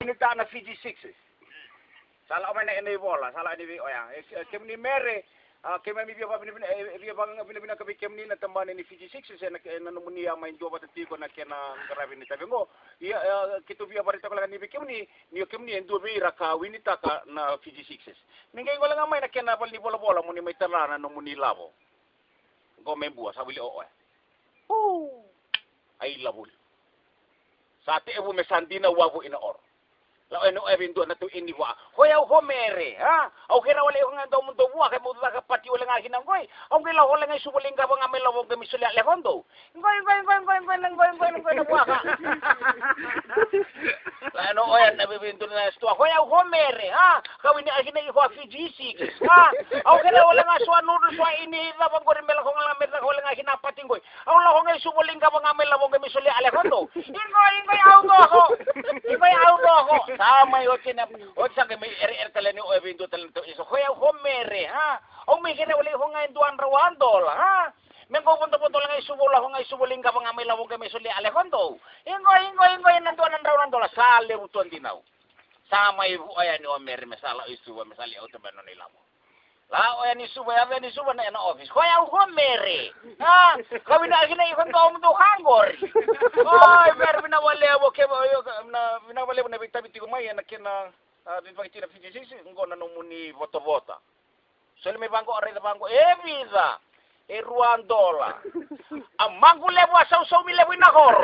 winita na Fiji Sixes. Salah omay na ini bola, salah ini oya. Kem ni mere, kem mi biya bang kabi kem ni na tamban ni Fiji Sixes na numunia main dua batati ko na kena grabe ni tabi ngo. Iya kitu biya barita ko lang ni kem ni endo bira ka winita ka na Fiji Sixes. Ningay ko lang may na kena bal ni bola mo ni may tarana no muni labo. Go membua sabili oya. Ay labul. Sa ate ebu mesandina wabu ina or. La eno evin do na tu ini wa. Hoya ho mere, ha? Au kira wale ho ngando mundo wa ke mudo ka pati wale ngahi nang goi. Au ke la ho le ngai subuling ka bang amel lo ke misulia le hondo. Ngoi na wa ka. La eno oya na bibin do na sto. Hoya ho mere, ha? Ka wini ahina i ho Fiji Six, ha? Au kira wale ngai swa nudu swa ini la bang gori mel ho ngamer ho le ngahi na pati ngoi. Au la ho ngai subuling ka bang amel lo ke misulia le hondo. Ingoi au do ho. Sama yo kina o sa ke may kalani o evento talento iso hoya ho mere ha o may kina wali ho ngayon duan rawandol ha men ko punto lang ay subula ho ngay subuling ka mga may lawong kami suli Alejandro ingoy nanduan ang rawandol sale uton dinaw sama yo ayan o mere mesala isu mesali auto bano nila mo la o yan isu na na office hoya ho mere ha kami na kina ikon to mo hangor ay mer binawale mo ke na binawale mo na bitabiti ko may na kina din pag tina Fiji ngo na muni voto-vota so may bangko arena bangko vida $2 amanggo lebo asaw mi lebo na hor